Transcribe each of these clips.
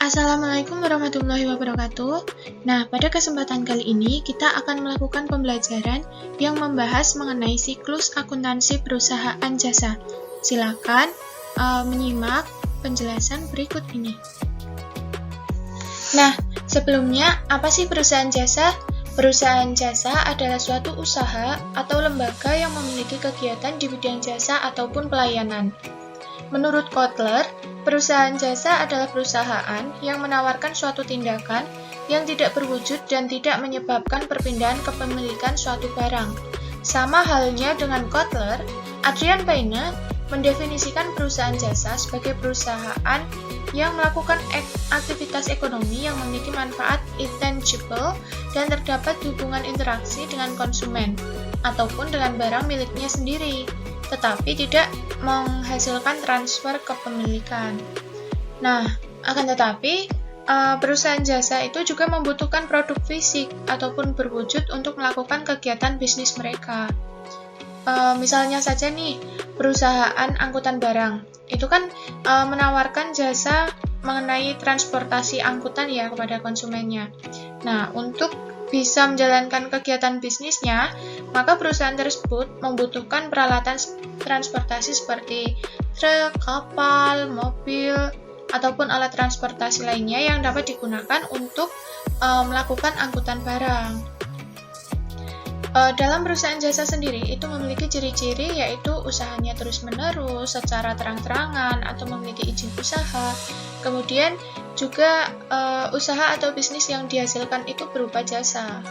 Assalamualaikum warahmatullahi wabarakatuh. Nah, pada kesempatan kali ini kita akan melakukan pembelajaran yang membahas mengenai siklus akuntansi perusahaan jasa. Silakan menyimak penjelasan berikut ini. Nah, sebelumnya apa sih perusahaan jasa? Perusahaan jasa adalah suatu usaha atau lembaga yang memiliki kegiatan di bidang jasa ataupun pelayanan. Menurut Kotler, perusahaan jasa adalah perusahaan yang menawarkan suatu tindakan yang tidak berwujud dan tidak menyebabkan perpindahan kepemilikan suatu barang. Sama halnya dengan Kotler, Adrian Paine mendefinisikan perusahaan jasa sebagai perusahaan yang melakukan aktivitas ekonomi yang memiliki manfaat intangible dan terdapat hubungan interaksi dengan konsumen ataupun dengan barang miliknya sendiri, tetapi tidak menghasilkan transfer kepemilikan. Nah, akan tetapi perusahaan jasa itu juga membutuhkan produk fisik ataupun berwujud untuk melakukan kegiatan bisnis mereka. Misalnya saja nih, perusahaan angkutan barang itu kan menawarkan jasa mengenai transportasi angkutan ya kepada konsumennya. Nah, untuk bisa menjalankan kegiatan bisnisnya, maka perusahaan tersebut membutuhkan peralatan transportasi seperti truk, kapal, mobil, ataupun alat transportasi lainnya yang dapat digunakan untuk melakukan angkutan barang. Dalam perusahaan jasa sendiri itu memiliki ciri-ciri yaitu usahanya terus-menerus secara terang-terangan atau memiliki izin usaha. Kemudian juga usaha atau bisnis yang dihasilkan itu berupa jasa.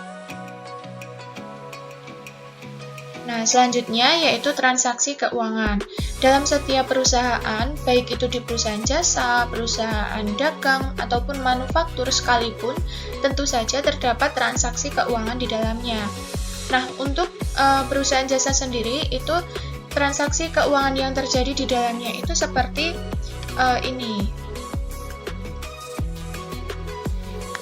Nah, selanjutnya yaitu transaksi keuangan. Dalam setiap perusahaan, baik itu di perusahaan jasa, perusahaan dagang, ataupun manufaktur sekalipun, tentu saja terdapat transaksi keuangan di dalamnya. Nah, untuk perusahaan jasa sendiri, itu transaksi keuangan yang terjadi di dalamnya itu seperti ini.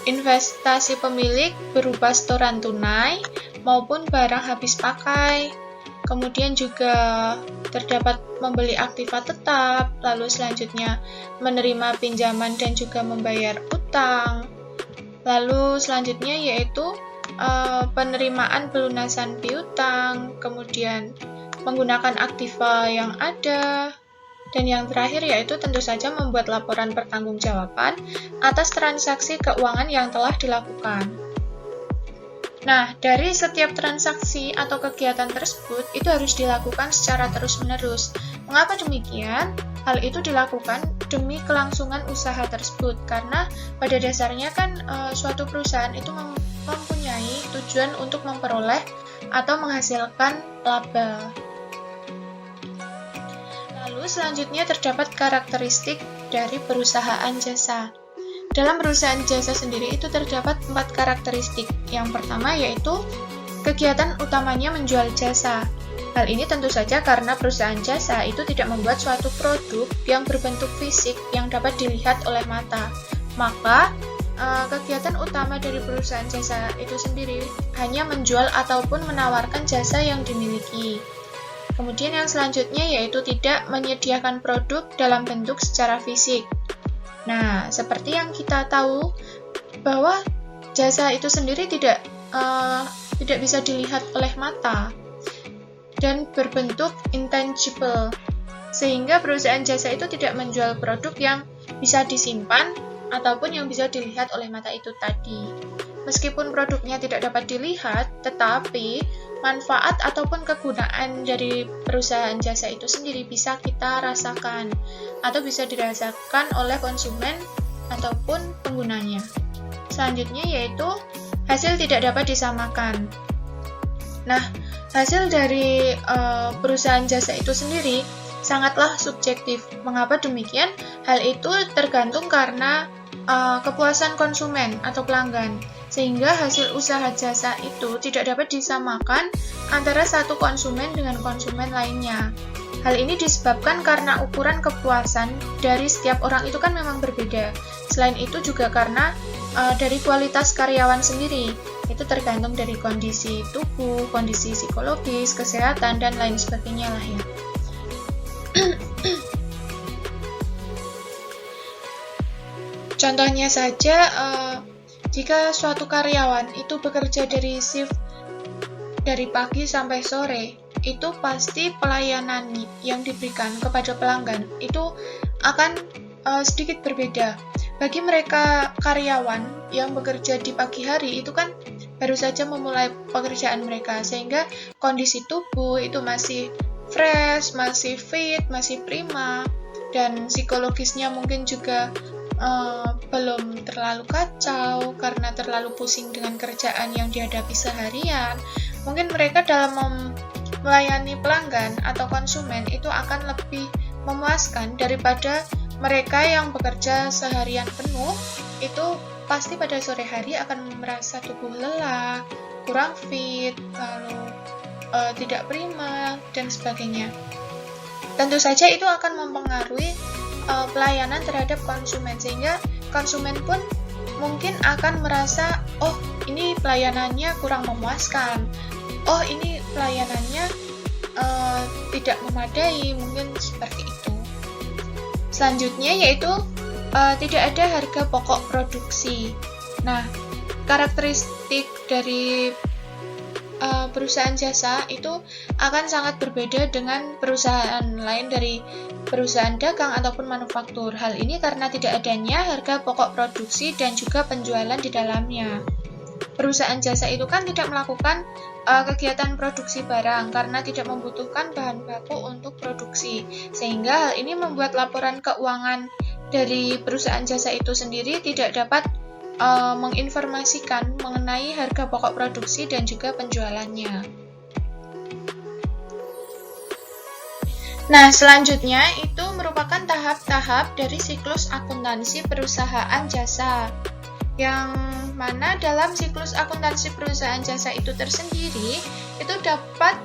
Investasi pemilik berupa setoran tunai maupun barang habis pakai. Kemudian juga terdapat membeli aktiva tetap, lalu selanjutnya menerima pinjaman dan juga membayar utang. Lalu selanjutnya yaitu penerimaan pelunasan piutang, kemudian menggunakan aktiva yang ada, dan yang terakhir yaitu tentu saja membuat laporan pertanggungjawaban atas transaksi keuangan yang telah dilakukan. Nah, dari setiap transaksi atau kegiatan tersebut itu harus dilakukan secara terus-menerus. Mengapa demikian? Hal itu dilakukan demi kelangsungan usaha tersebut, karena pada dasarnya kan suatu perusahaan itu mempunyai tujuan untuk memperoleh atau menghasilkan laba. Lalu selanjutnya terdapat karakteristik dari perusahaan jasa. Dalam perusahaan jasa sendiri itu terdapat 4 karakteristik. Yang pertama yaitu kegiatan utamanya menjual jasa. Hal ini tentu saja karena perusahaan jasa itu tidak membuat suatu produk yang berbentuk fisik yang dapat dilihat oleh mata. Maka kegiatan utama dari perusahaan jasa itu sendiri hanya menjual ataupun menawarkan jasa yang dimiliki. Kemudian yang selanjutnya yaitu tidak menyediakan produk dalam bentuk secara fisik. Nah, seperti yang kita tahu bahwa jasa itu sendiri tidak bisa dilihat oleh mata dan berbentuk intangible, sehingga perusahaan jasa itu tidak menjual produk yang bisa disimpan ataupun yang bisa dilihat oleh mata itu tadi. Meskipun produknya tidak dapat dilihat, tetapi manfaat ataupun kegunaan dari perusahaan jasa itu sendiri bisa kita rasakan atau bisa dirasakan oleh konsumen ataupun penggunanya. Selanjutnya yaitu hasil tidak dapat disamakan. Nah, hasil dari perusahaan jasa itu sendiri sangatlah subjektif. Mengapa demikian? Hal itu tergantung karena kepuasan konsumen atau pelanggan, sehingga hasil usaha jasa itu tidak dapat disamakan antara satu konsumen dengan konsumen lainnya. Hal ini disebabkan karena ukuran kepuasan dari setiap orang itu kan memang berbeda. Selain itu juga karena dari kualitas karyawan sendiri, itu tergantung dari kondisi tubuh, kondisi psikologis, kesehatan, dan lain sebagainya lah ya. Contohnya saja, jika suatu karyawan itu bekerja dari shift dari pagi sampai sore, itu pasti pelayanan yang diberikan kepada pelanggan itu akan sedikit berbeda. Bagi mereka karyawan yang bekerja di pagi hari itu kan baru saja memulai pekerjaan mereka, sehingga kondisi tubuh itu masih fresh, masih fit, masih prima, dan psikologisnya mungkin juga belum terlalu kacau karena terlalu pusing dengan kerjaan yang dihadapi seharian. Mungkin mereka dalam melayani pelanggan atau konsumen itu akan lebih memuaskan daripada mereka yang bekerja seharian penuh, itu pasti pada sore hari akan merasa tubuh lelah, kurang fit, lalu tidak prima, dan sebagainya. Tentu saja itu akan mempengaruhi pelayanan terhadap konsumen, sehingga konsumen pun mungkin akan merasa, oh ini pelayanannya kurang memuaskan, oh ini pelayanannya tidak memadai, mungkin seperti itu. Selanjutnya yaitu tidak ada harga pokok produksi. Nah, karakteristik dari perusahaan jasa itu akan sangat berbeda dengan perusahaan lain dari perusahaan dagang ataupun manufaktur. Hal ini karena tidak adanya harga pokok produksi dan juga penjualan di dalamnya. Perusahaan jasa itu kan tidak melakukan kegiatan produksi barang karena tidak membutuhkan bahan baku untuk produksi, sehingga hal ini membuat laporan keuangan dari perusahaan jasa itu sendiri tidak dapat menginformasikan mengenai harga pokok produksi dan juga penjualannya. Nah, selanjutnya itu merupakan tahap-tahap dari siklus akuntansi perusahaan jasa, yang mana dalam siklus akuntansi perusahaan jasa itu tersendiri itu dapat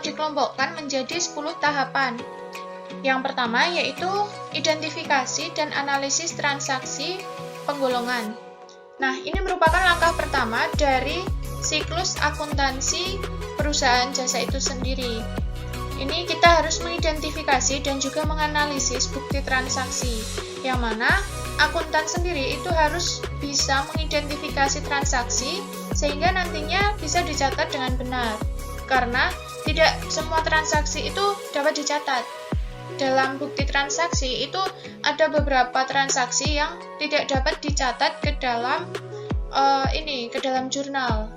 dikelompokkan menjadi 10 tahapan. Yang pertama yaitu identifikasi dan analisis transaksi penggolongan. Nah, ini merupakan langkah pertama dari siklus akuntansi perusahaan jasa itu sendiri. Ini kita harus mengidentifikasi dan juga menganalisis bukti transaksi, yang mana akuntan sendiri itu harus bisa mengidentifikasi transaksi sehingga nantinya bisa dicatat dengan benar. Karena tidak semua transaksi itu dapat dicatat. Dalam bukti transaksi itu ada beberapa transaksi yang tidak dapat dicatat ke dalam jurnal.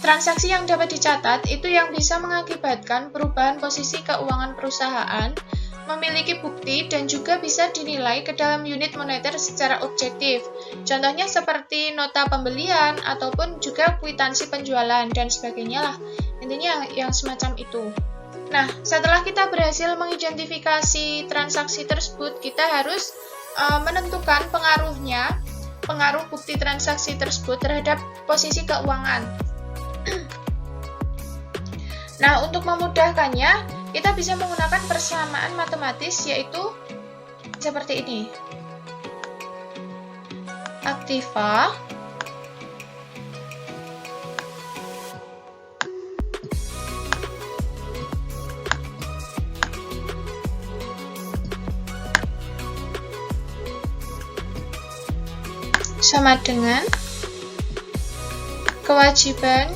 Transaksi yang dapat dicatat itu yang bisa mengakibatkan perubahan posisi keuangan perusahaan, memiliki bukti dan juga bisa dinilai ke dalam unit moneter secara objektif. Contohnya seperti nota pembelian ataupun juga kwitansi penjualan dan sebagainya lah. Intinya yang semacam itu. Nah, setelah kita berhasil mengidentifikasi transaksi tersebut, kita harus menentukan pengaruh bukti transaksi tersebut terhadap posisi keuangan. Nah, untuk memudahkannya, kita bisa menggunakan persamaan matematis, yaitu seperti ini. Aktiva sama dengan kewajiban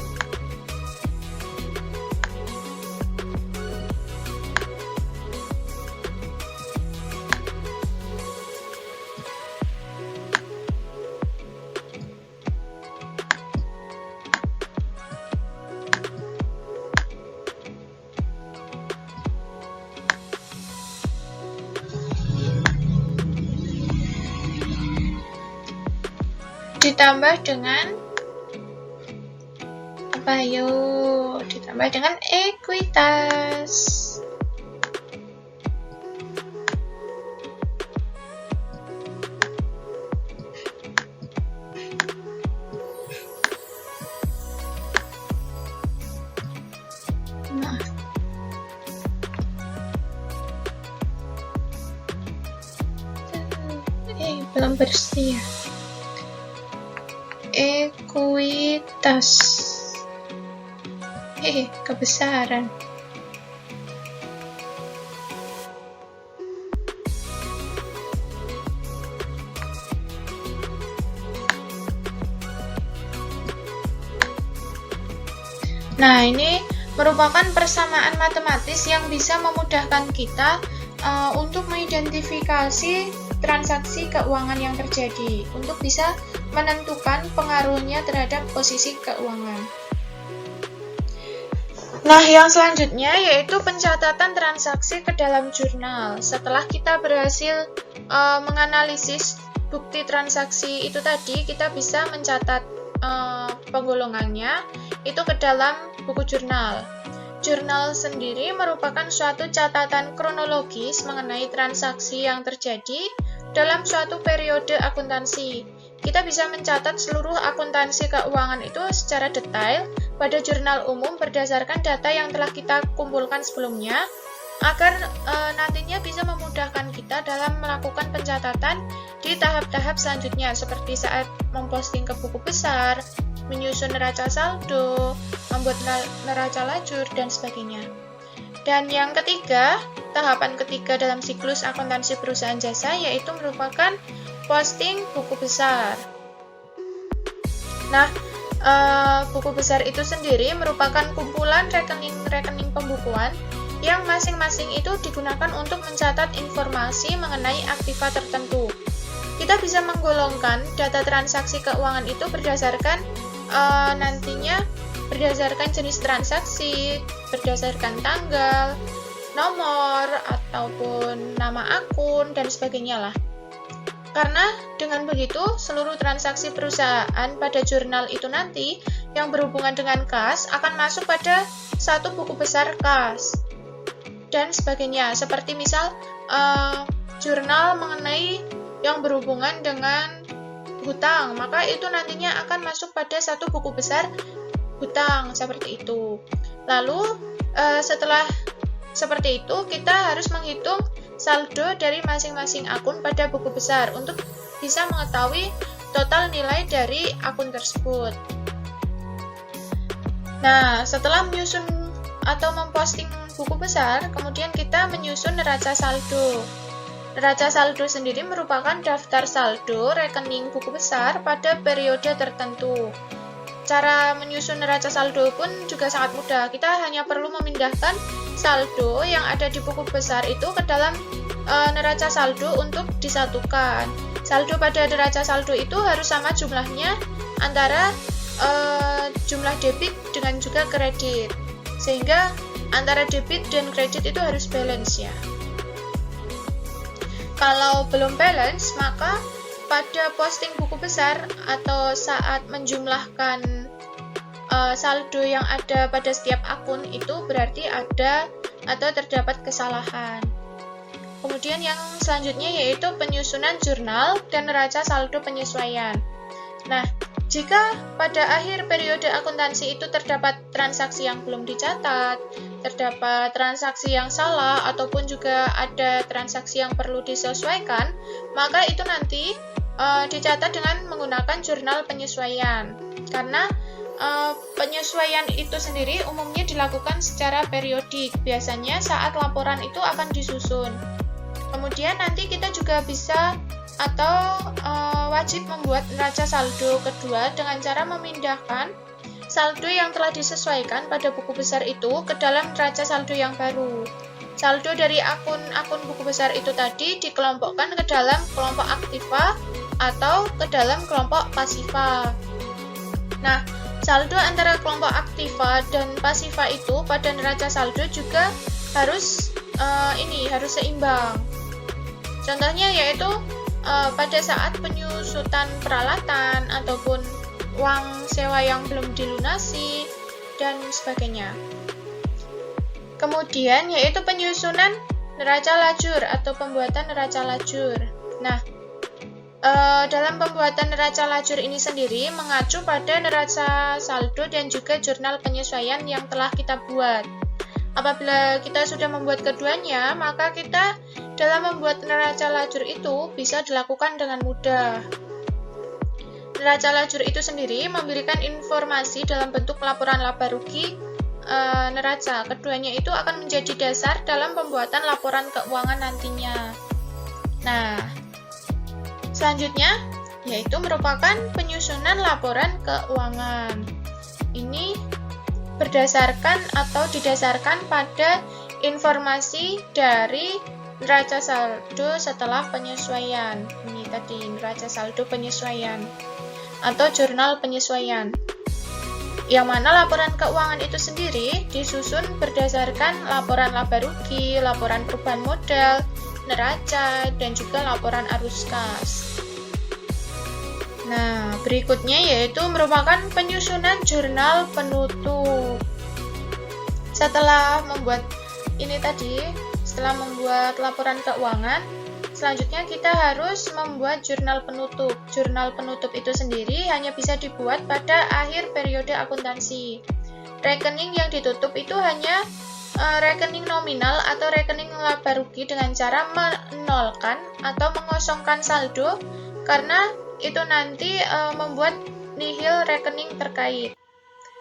ditambah dengan ditambah dengan ekuitas. Nah, belum bersih ya. Ekuitas. Kebesaran. Nah, ini merupakan persamaan matematis yang bisa memudahkan kita untuk mengidentifikasi transaksi keuangan yang terjadi, untuk bisa menentukan pengaruhnya terhadap posisi keuangan. Nah, yang selanjutnya yaitu pencatatan transaksi ke dalam jurnal. Setelah kita berhasil menganalisis bukti transaksi itu tadi, kita bisa mencatat penggolongannya itu ke dalam buku jurnal. Jurnal sendiri merupakan suatu catatan kronologis mengenai transaksi yang terjadi dalam suatu periode akuntansi. Kita bisa mencatat seluruh akuntansi keuangan itu secara detail pada jurnal umum berdasarkan data yang telah kita kumpulkan sebelumnya, agar nantinya bisa memudahkan kita dalam melakukan pencatatan di tahap-tahap selanjutnya, seperti saat memposting ke buku besar, menyusun neraca saldo, membuat neraca lajur, dan sebagainya. Dan yang ketiga, tahapan ketiga dalam siklus akuntansi perusahaan jasa yaitu merupakan posting buku besar. Nah, buku besar itu sendiri merupakan kumpulan rekening-rekening pembukuan yang masing-masing itu digunakan untuk mencatat informasi mengenai aktiva tertentu. Kita bisa menggolongkan data transaksi keuangan itu berdasarkan nantinya berdasarkan jenis transaksi, berdasarkan tanggal, nomor, ataupun nama akun, dan sebagainya lah. Karena dengan begitu, seluruh transaksi perusahaan pada jurnal itu nanti yang berhubungan dengan kas akan masuk pada satu buku besar kas, dan sebagainya. Seperti misal, jurnal mengenai yang berhubungan dengan hutang, maka itu nantinya akan masuk pada satu buku besar hutang, seperti itu. Lalu setelah seperti itu, kita harus menghitung saldo dari masing-masing akun pada buku besar untuk bisa mengetahui total nilai dari akun tersebut. Nah, setelah menyusun atau memposting buku besar, kemudian kita menyusun neraca saldo. Neraca saldo sendiri merupakan daftar saldo rekening buku besar pada periode tertentu. Cara menyusun neraca saldo pun juga sangat mudah. Kita hanya perlu memindahkan saldo yang ada di buku besar itu ke dalam neraca saldo untuk disatukan. Saldo pada neraca saldo itu harus sama jumlahnya antara jumlah debit dengan juga kredit. Sehingga antara debit dan kredit itu harus balance ya. Kalau belum balance, maka pada posting buku besar atau saat menjumlahkan saldo yang ada pada setiap akun itu berarti ada atau terdapat kesalahan. Kemudian yang selanjutnya yaitu penyusunan jurnal dan neraca saldo penyesuaian. Nah, jika pada akhir periode akuntansi itu terdapat transaksi yang belum dicatat, terdapat transaksi yang salah, ataupun juga ada transaksi yang perlu disesuaikan, maka itu nanti dicatat dengan menggunakan jurnal penyesuaian. Karena penyesuaian itu sendiri umumnya dilakukan secara periodik, biasanya saat laporan itu akan disusun. Kemudian nanti kita juga bisa atau wajib membuat neraca saldo kedua dengan cara memindahkan saldo yang telah disesuaikan pada buku besar itu ke dalam neraca saldo yang baru. Saldo dari akun-akun buku besar itu tadi dikelompokkan ke dalam kelompok aktiva atau ke dalam kelompok pasiva. Nah, saldo antara kelompok aktiva dan pasiva itu pada neraca saldo juga harus seimbang. Contohnya yaitu pada saat penyusutan peralatan ataupun uang sewa yang belum dilunasi dan sebagainya. Kemudian yaitu penyusunan neraca lajur atau pembuatan neraca lajur. Nah, dalam pembuatan neraca lajur ini sendiri mengacu pada neraca saldo dan juga jurnal penyesuaian yang telah kita buat. Apabila kita sudah membuat keduanya, maka kita dalam membuat neraca lajur itu bisa dilakukan dengan mudah. Neraca lajur itu sendiri memberikan informasi dalam bentuk laporan laba rugi neraca. Keduanya itu akan menjadi dasar dalam pembuatan laporan keuangan nantinya. Nah, selanjutnya yaitu merupakan penyusunan laporan keuangan. Ini berdasarkan atau didasarkan pada informasi dari neraca saldo setelah penyesuaian. Ini tadi neraca saldo penyesuaian atau jurnal penyesuaian. Yang mana laporan keuangan itu sendiri disusun berdasarkan laporan laba rugi, laporan perubahan modal, neraca, dan juga laporan arus kas. Nah, berikutnya yaitu merupakan penyusunan jurnal penutup. Setelah membuat ini tadi, setelah membuat laporan keuangan, selanjutnya kita harus membuat jurnal penutup. Jurnal penutup itu sendiri hanya bisa dibuat pada akhir periode akuntansi. Rekening yang ditutup itu hanya rekening nominal atau rekening laba rugi dengan cara menolkan atau mengosongkan saldo, karena itu nanti membuat nihil rekening terkait.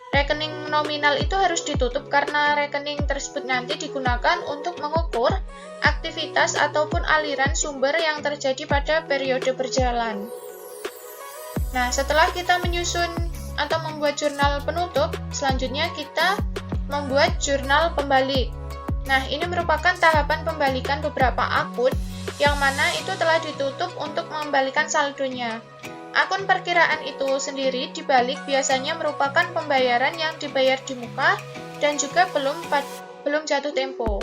Rekening nominal itu harus ditutup karena rekening tersebut nanti digunakan untuk mengukur aktivitas ataupun aliran sumber yang terjadi pada periode berjalan. Nah, setelah kita menyusun atau membuat jurnal penutup, selanjutnya kita membuat jurnal pembalik. Nah, ini merupakan tahapan pembalikan beberapa akun yang mana itu telah ditutup untuk mengembalikan saldonya. Akun perkiraan itu sendiri dibalik biasanya merupakan pembayaran yang dibayar di muka dan juga belum jatuh tempo.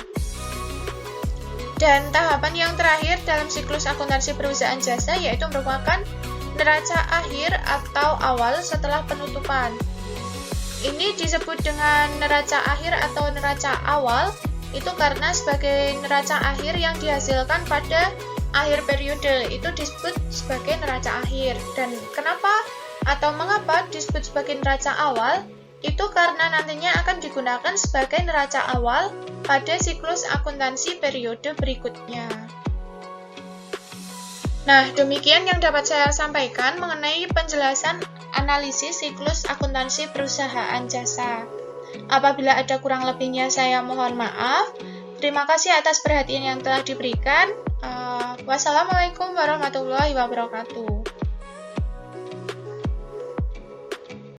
Dan tahapan yang terakhir dalam siklus akuntansi perusahaan jasa yaitu merupakan neraca akhir atau awal setelah penutupan. Ini disebut dengan neraca akhir atau neraca awal itu karena sebagai neraca akhir yang dihasilkan pada akhir periode itu disebut sebagai neraca akhir. Dan kenapa atau mengapa disebut sebagai neraca awal? Itu karena nantinya akan digunakan sebagai neraca awal pada siklus akuntansi periode berikutnya. Nah, demikian yang dapat saya sampaikan mengenai penjelasan analisis siklus akuntansi perusahaan jasa. Apabila ada kurang lebihnya saya mohon maaf. Terima kasih atas perhatian yang telah diberikan. Wassalamualaikum warahmatullahi wabarakatuh.